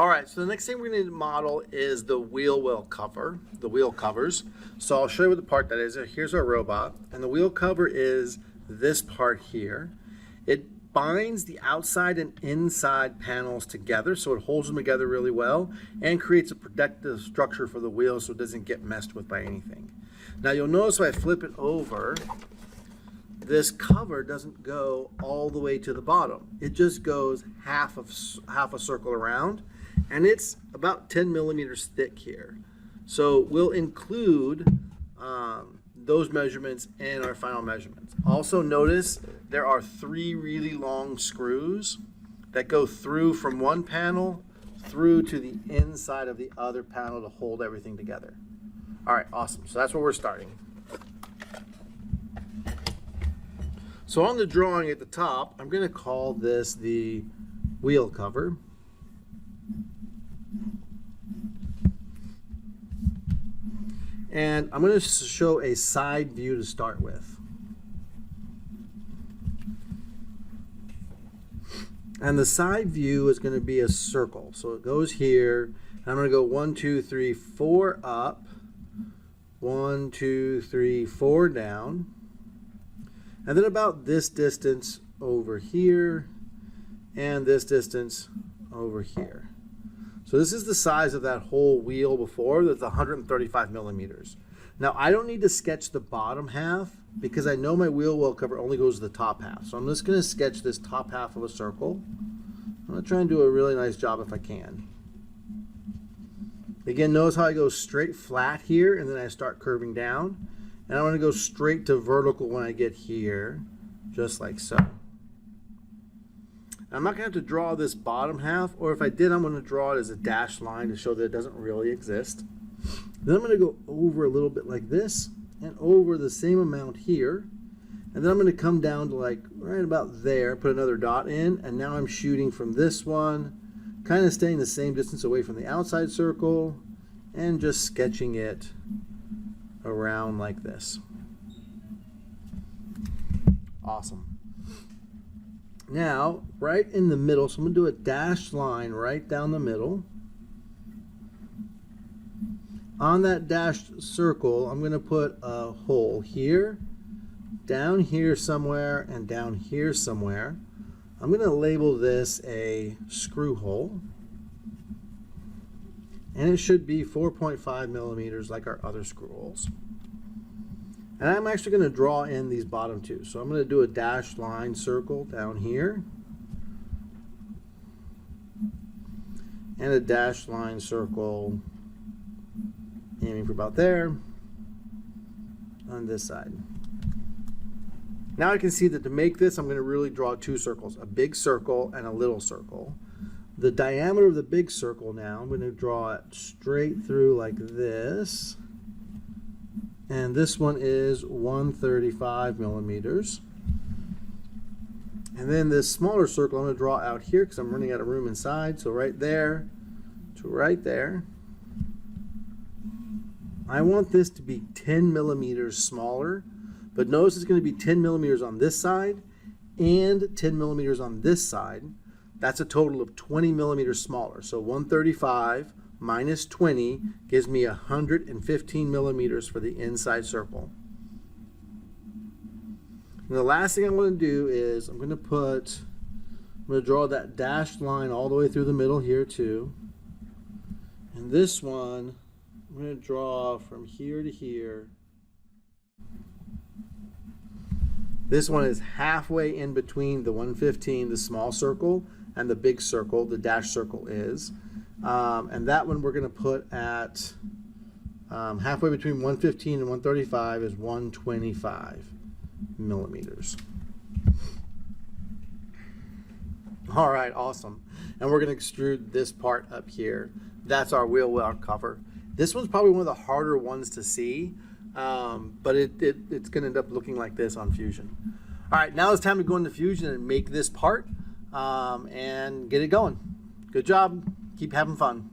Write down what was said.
All right, so the next thing we're going to model is the wheel well cover, the wheel covers. So I'll show you what the part that is. Here's our robot, and the wheel cover is this part here. It binds the outside and inside panels together, so it holds them together really well and creates a protective structure for the wheel so it doesn't get messed with by anything. Now you'll notice when I flip it over, this cover doesn't go all the way to the bottom. It just goes half a circle around, and it's about 10 millimeters thick here. So we'll include those measurements in our final measurements. Also notice there are 3 really long screws that go through from one panel through to the inside of the other panel to hold everything together. All right, awesome. So that's where we're starting. So on the drawing at the top, I'm going to call this the wheel cover. And I'm going to show a side view to start with. And the side view is going to be a circle. So it goes here, and I'm going to go 1, 2, 3, 4 up, 1, 2, 3, 4 down, and then about this distance over here, and this distance over here. So this is the size of that whole wheel before. That's 135 millimeters. Now I don't need to sketch the bottom half because I know my wheel well cover only goes to the top half. So I'm just going to sketch this top half of a circle. I'm going to try and do a really nice job if I can. Again, notice how I go straight flat here and then I start curving down. And I'm going to go straight to vertical when I get here, just like so. I'm not going to have to draw this bottom half, or if I did, I'm going to draw it as a dashed line to show that it doesn't really exist. Then I'm going to go over a little bit like this, and over the same amount here. And then I'm going to come down to like right about there, put another dot in, and now I'm shooting from this one, kind of staying the same distance away from the outside circle, and just sketching it around like this. Awesome. Now, right in the middle, so I'm going to do a dashed line right down the middle. On that dashed circle, I'm going to put a hole here, down here somewhere, and down here somewhere. I'm going to label this a screw hole. And it should be 4.5 millimeters like our other screw holes. And I'm actually going to draw in these bottom two. So I'm going to do a dashed line circle down here. And a dashed line circle aiming for about there on this side. Now I can see that to make this, I'm going to really draw 2 circles, a big circle and a little circle. The diameter of the big circle now, I'm going to draw it straight through like this. And this one is 135 millimeters. And then this smaller circle I'm going to draw out here because I'm running out of room inside. So right there to right there. I want this to be 10 millimeters smaller. But notice it's going to be 10 millimeters on this side and 10 millimeters on this side. That's a total of 20 millimeters smaller. So 135 minus 20 gives me 115 millimeters for the inside circle. And the last thing I'm going to do is I'm going to draw that dashed line all the way through the middle here too. And this one, I'm going to draw from here to here. This one is halfway in between the 115, the small circle, and the big circle, the dashed circle is. And that one we're going to put at halfway between 115 and 135 is 125 millimeters. All right, awesome. And we're going to extrude this part up here. That's our wheel well cover. This one's probably one of the harder ones to see, but it's going to end up looking like this on Fusion. All right, now it's time to go into Fusion and make this part and get it going. Good job. Keep having fun.